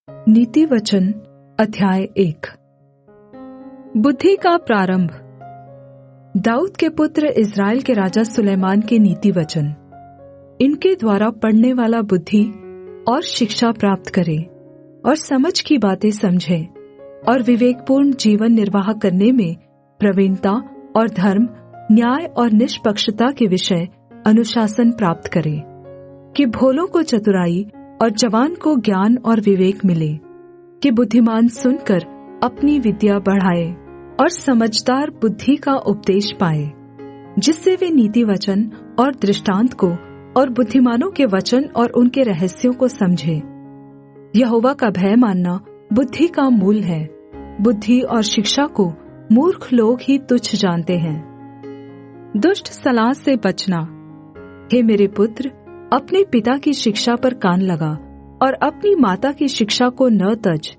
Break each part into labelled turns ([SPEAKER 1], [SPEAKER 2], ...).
[SPEAKER 1] नीति वचन अध्याय 1। बुद्धि का प्रारंभ। दाऊद के पुत्र इस्राएल के राजा सुलैमान के नीति वचन। इनके द्वारा पढ़ने वाला बुद्धि और शिक्षा प्राप्त करे और समझ की बातें समझे और विवेकपूर्ण जीवन निर्वाह करने में प्रवीणता और धर्म, न्याय और निष्पक्षता के विषय अनुशासन प्राप्त करे, कि भोलों को चतुराई और जवान को ज्ञान और विवेक मिले, कि बुद्धिमान सुनकर अपनी विद्या बढ़ाए और समझदार बुद्धि का उपदेश पाए, जिससे वे नीति वचन और दृष्टांत को और बुद्धिमानों के वचन और उनके रहस्यों को समझे। यहोवा का भय मानना बुद्धि का मूल है। बुद्धि और शिक्षा को मूर्ख लोग ही तुच्छ जानते हैं। दुष्ट सलाह से बचना। हे मेरे पुत्र, अपने पिता की शिक्षा पर कान लगा और अपनी माता की शिक्षा को न तज,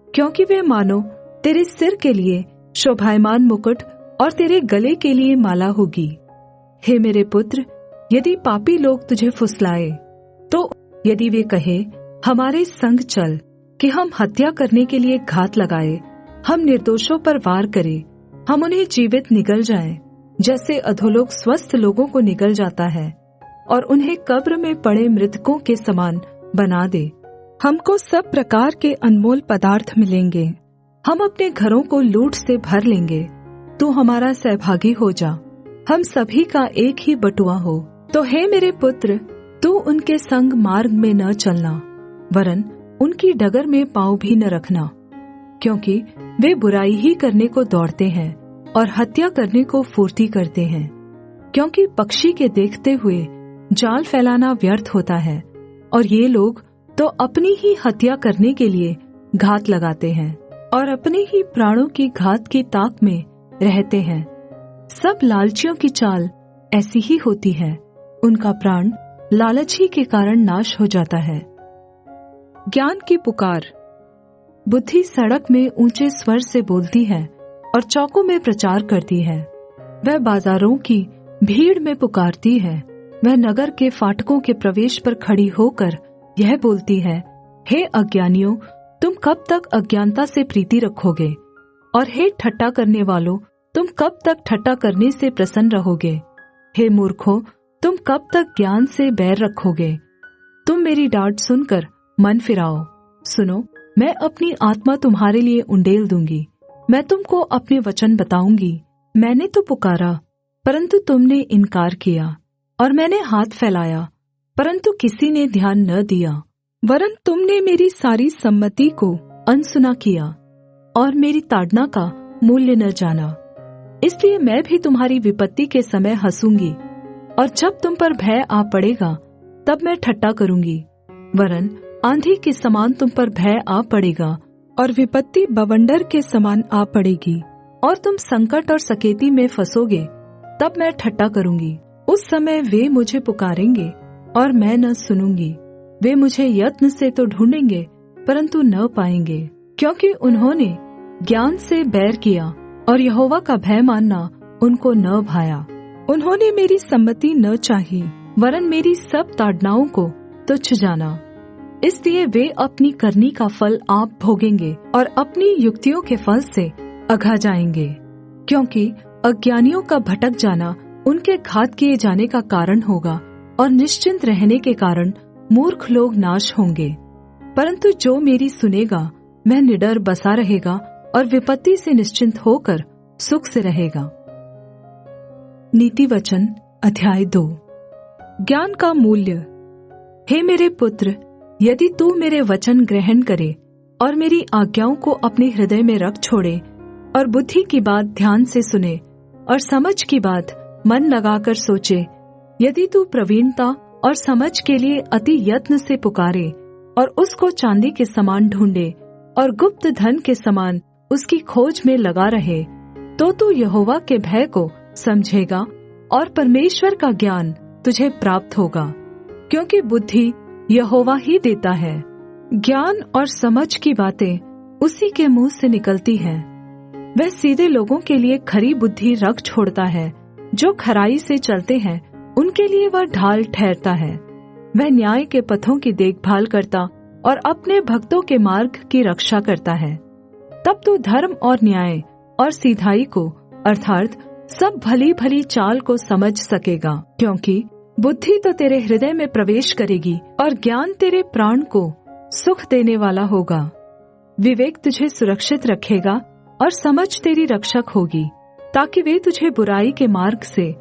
[SPEAKER 1] क्योंकि वे मानो तेरे सिर के लिए शोभायमान मुकुट और तेरे गले के लिए माला होगी। हे मेरे पुत्र, यदि पापी लोग तुझे फुसलाए, तो यदि वे कहे हमारे संग चल, कि हम हत्या करने के लिए घात लगाए, हम निर्दोषों पर वार करें, हम उन्हें जीवित निगल जाएं, जैसे अधोलोक स्वस्थ लोगों को निगल जाता है, और उन्हें कब्र में पड़े मृतकों के समान बना दे। हमको सब प्रकार के अनमोल पदार्थ मिलेंगे, हम अपने घरों को लूट से भर लेंगे। तू हमारा सहभागी हो जा, हम सभी का एक ही बटुआ हो। तो हे मेरे पुत्र, तू उनके संग मार्ग में न चलना, वरन उनकी डगर में पाँव भी न रखना, क्योंकि वे बुराई ही करने को दौड़ते हैं और हत्या करने को फुर्ती करते हैं। क्योंकि पक्षी के देखते हुए जाल फैलाना व्यर्थ होता है, और ये लोग तो अपनी ही हत्या करने के लिए घात लगाते हैं और अपने ही प्राणों की घात की ताक में रहते हैं। सब लालचियों की चाल ऐसी ही होती है, उनका प्राण लालच ही के कारण नाश हो जाता है। ज्ञान की पुकार। बुद्धि सड़क में ऊंचे स्वर से बोलती है और चौकों में प्रचार करती है। वह बाजारों की भीड़ में पुकारती है। वह नगर के फाटकों के प्रवेश पर खड़ी होकर यह बोलती है, हे अज्ञानियों, तुम कब तक अज्ञानता से प्रीति रखोगे? और हे ठट्ठा करने वालों, तुम कब तक ठट्ठा करने से प्रसन्न रहोगे? हे मूर्खों, तुम कब तक ज्ञान से बैर रखोगे? तुम मेरी डांट सुनकर मन फिराओ। सुनो, मैं अपनी आत्मा तुम्हारे लिए उंडेल दूंगी। मैं तुमको अपने वचन बताऊंगी। मैंने तो पुकारा, परंतु तुमने इनकार किया, और मैंने हाथ फैलाया, परंतु किसी ने ध्यान न दिया। वरन तुमने मेरी सारी सम्मति को अनसुना किया और मेरी ताड़ना का मूल्य न जाना। इसलिए मैं भी तुम्हारी विपत्ति के समय हंसूंगी, और जब तुम पर भय आ पड़ेगा, तब मैं ठट्ठा करूंगी। वरन आंधी के समान तुम पर भय आ पड़ेगा, और विपत्ति बवंडर के समान आ पड़ेगी, और तुम संकट और सकेती में फंसोगे। तब मैं ठट्ठा करूंगी। उस समय वे मुझे पुकारेंगे और मैं न सुनूंगी। वे मुझे यत्न से तो ढूंढेंगे, परंतु न पाएंगे, क्योंकि उन्होंने ज्ञान से बैर किया और यहोवा का भय मानना उनको न भाया। उन्होंने मेरी सम्मति न चाही, वरन मेरी सब ताड़नाओं को तुच्छ जाना। इसलिए वे अपनी करनी का फल आप भोगेंगे और अपनी युक्तियों के फल से अघा जाएंगे। क्योंकि अज्ञानियों का भटक जाना उनके घात किए जाने का कारण होगा, और निश्चिंत रहने के कारण मूर्ख लोग नाश होंगे। परंतु जो मेरी सुनेगा, वह निडर बसा रहेगा और विपत्ति से निश्चिंत होकर सुख से रहेगा। नीति वचन अध्याय 2। ज्ञान का मूल्य। हे मेरे पुत्र, यदि तू मेरे वचन ग्रहण करे और मेरी आज्ञाओं को अपने हृदय में रख छोड़े, और बुद्धि की बात ध्यान से सुने और समझ की बात मन लगाकर सोचे, यदि तू प्रवीणता और समझ के लिए अति यत्न से पुकारे और उसको चांदी के समान ढूंढे और गुप्त धन के समान उसकी खोज में लगा रहे, तो तू यहोवा के भय को समझेगा और परमेश्वर का ज्ञान तुझे प्राप्त होगा। क्योंकि बुद्धि यहोवा ही देता है, ज्ञान और समझ की बातें उसी के मुंह से निकलती हैं। वह सीधे लोगों के लिए खरी बुद्धि रख छोड़ता है, जो खराई से चलते हैं उनके लिए वह ढाल ठहरता है। वह न्याय के पथों की देखभाल करता और अपने भक्तों के मार्ग की रक्षा करता है। तब तू धर्म और न्याय और सीधाई को अर्थात सब भली भली चाल को समझ सकेगा, क्योंकि बुद्धि तो तेरे हृदय में प्रवेश करेगी और ज्ञान तेरे प्राण को सुख देने वाला होगा। विवेक तुझे सुरक्षित रखेगा और समझ तेरी रक्षक होगी, ताकि वे तुझे बुराई के मार्ग से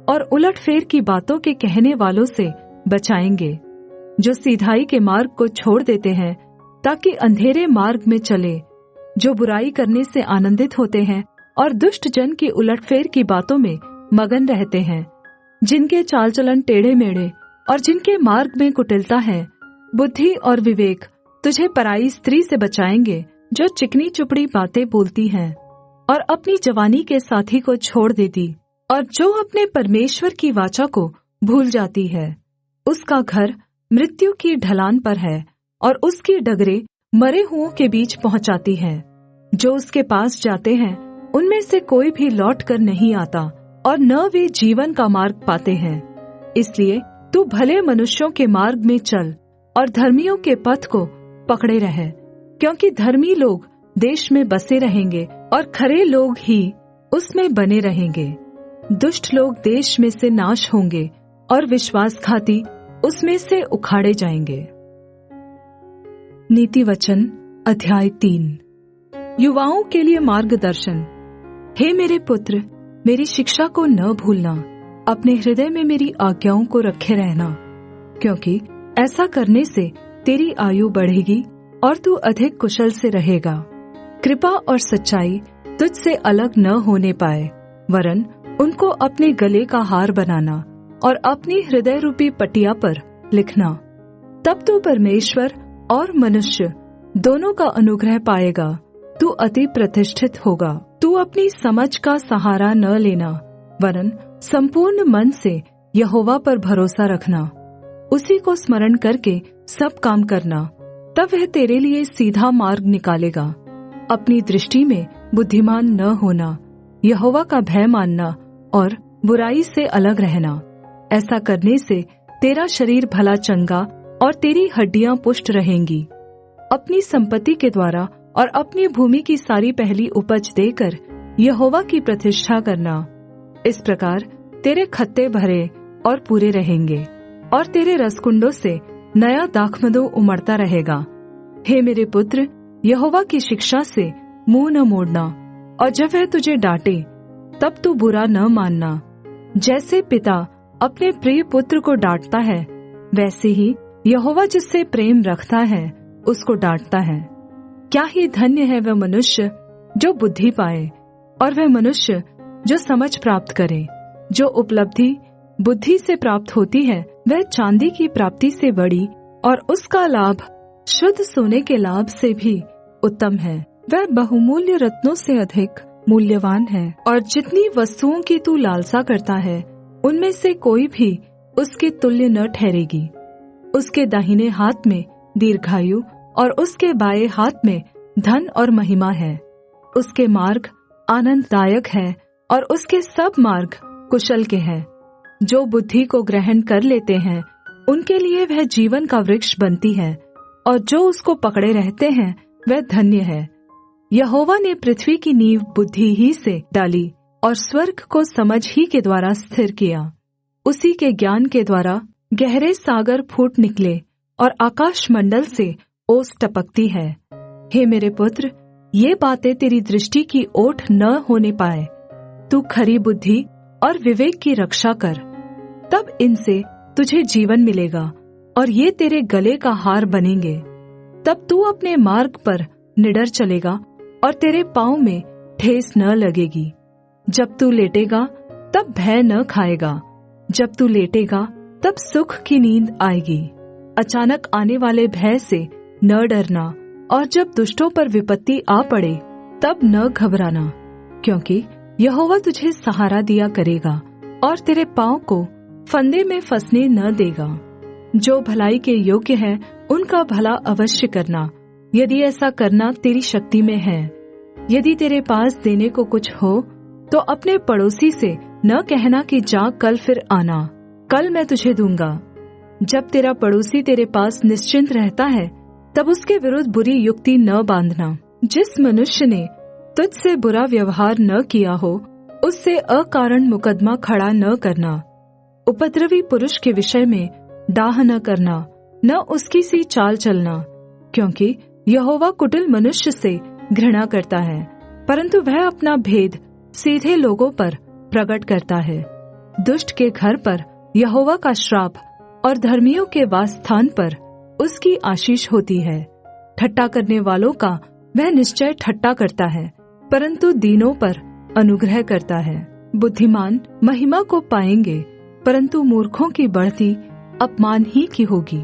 [SPEAKER 1] और उलटफेर की बातों के कहने वालों से बचाएंगे, जो सीधाई के मार्ग को छोड़ देते हैं ताकि अंधेरे मार्ग में चले, जो बुराई करने से आनंदित होते हैं और दुष्ट जन की उलटफेर की बातों में मगन रहते हैं, जिनके चाल चलन टेढ़े मेढ़े और जिनके मार्ग में कुटिलता है। बुद्धि और विवेक तुझे पराई स्त्री से बचाएंगे, जो चिकनी चुपड़ी बातें बोलती हैं और अपनी जवानी के साथी को छोड़ देती, और जो अपने परमेश्वर की वाचा को भूल जाती है। उसका घर मृत्यु की ढलान पर है और उसकी डगरें मरे हुओं के बीच पहुंचाती हैं। जो उसके पास जाते हैं उनमें से कोई भी लौट कर नहीं आता, और न वे जीवन का मार्ग पाते हैं। इसलिए तू भले मनुष्यों के मार्ग में चल और धर्मियों के पथ को पकड़े रह, क्योंकि धर्मी लोग देश में बसे रहेंगे और खरे लोग ही उसमें बने रहेंगे। दुष्ट लोग देश में से नाश होंगे और विश्वासघाती उसमें से उखाड़े जाएंगे। नीति वचन अध्याय 3। युवाओं के लिए मार्गदर्शन। हे मेरे पुत्र, मेरी शिक्षा को न भूलना, अपने हृदय में मेरी आज्ञाओं को रखे रहना, क्योंकि ऐसा करने से तेरी आयु बढ़ेगी और तू अधिक कुशल से रहेगा। कृपा और सच्चाई तुझसे अलग न होने पाए, वरन उनको अपने गले का हार बनाना और अपनी हृदय रूपी पटिया पर लिखना। तब तू परमेश्वर और मनुष्य दोनों का अनुग्रह पाएगा। तू अति प्रतिष्ठित होगा। तू अपनी समझ का सहारा न लेना, वरन संपूर्ण मन से यहोवा पर भरोसा रखना। उसी को स्मरण करके सब काम करना, तब वह तेरे लिए सीधा मार्ग निकालेगा। अपनी दृष्टि में बुद्धिमान न होना, यहोवा का भय मानना और बुराई से अलग रहना। ऐसा करने से तेरा शरीर भला चंगा और तेरी हड्डियां पुष्ट रहेंगी। अपनी संपत्ति के द्वारा और अपनी भूमि की सारी पहली उपज देकर यहोवा की प्रतिष्ठा करना। इस प्रकार तेरे खत्ते भरे और पूरे रहेंगे और तेरे रसकुंडों से नया दाखमधु उमड़ता रहेगा। हे मेरे पुत्र, यहोवा की शिक्षा से मुंह न मोड़ना, और जब वह तुझे डांटे तब तू बुरा न मानना। जैसे पिता अपने प्रिय पुत्र को डांटता है, वैसे ही यहोवा जिससे प्रेम रखता है उसको डांटता है। क्या ही धन्य है वह मनुष्य जो बुद्धि पाए, और वह मनुष्य जो समझ प्राप्त करे। जो उपलब्धि बुद्धि से प्राप्त होती है वह चांदी की प्राप्ति से बड़ी, और उसका लाभ शुद्ध सोने के लाभ से भी उत्तम है। वह बहुमूल्य रत्नों से अधिक मूल्यवान है, और जितनी वस्तुओं की तू लालसा करता है उनमें से कोई भी उसके तुल्य न ठहरेगी। उसके दाहिने हाथ में दीर्घायु और उसके बाएं हाथ में धन और महिमा है। उसके मार्ग आनंददायक है और उसके सब मार्ग कुशल के हैं। जो बुद्धि को ग्रहण कर लेते हैं उनके लिए वह जीवन का वृक्ष बनती है, और जो उसको पकड़े रहते हैं वह धन्य है। यहोवा ने पृथ्वी की नींव बुद्धि ही से डाली और स्वर्ग को समझ ही के द्वारा स्थिर किया। उसी के ज्ञान के द्वारा गहरे सागर फूट निकले और आकाश मंडल से ओस टपकती है। हे मेरे पुत्र, ये बातें तेरी दृष्टि की ओट न होने पाए। तू खरी बुद्धि और विवेक की रक्षा कर, तब इनसे तुझे जीवन मिलेगा और ये तेरे गले का हार बनेंगे। तब तू अपने मार्ग पर निडर चलेगा और तेरे पाँव में ठेस न लगेगी। जब तू लेटेगा तब भय न खाएगा, जब तू लेटेगा तब सुख की नींद आएगी। अचानक आने वाले भय से न डरना, और जब दुष्टों पर विपत्ति आ पड़े तब न घबराना, क्योंकि यहोवा तुझे सहारा दिया करेगा और तेरे पाँव को फंदे में फंसने न देगा। जो भलाई के योग्य है उनका भला अवश्य करना, यदि ऐसा करना तेरी शक्ति में है। यदि तेरे पास देने को कुछ हो तो अपने पड़ोसी से न कहना कि जा कल फिर आना, कल मैं तुझे दूंगा। जब तेरा पड़ोसी तेरे पास निश्चिंत रहता है तब उसके विरुद्ध बुरी युक्ति न बांधना। जिस मनुष्य ने तुझसे बुरा व्यवहार न किया हो, उससे अकारण मुकदमा खड़ा न करना। उपद्रवी पुरुष के विषय में डाह न करना, न उसकी सी चाल चलना, क्योंकि यहोवा कुटिल मनुष्य से घृणा करता है, परंतु वह अपना भेद सीधे लोगों पर प्रकट करता है। दुष्ट के घर पर यहोवा का श्राप और धर्मियों के वासस्थान पर उसकी आशीष होती है। ठट्ठा करने वालों का वह निश्चय ठट्ठा करता है, परंतु दीनों पर अनुग्रह करता है। बुद्धिमान महिमा को पाएंगे, परंतु मूर्खों की बढ़ती अपमान ही की होगी।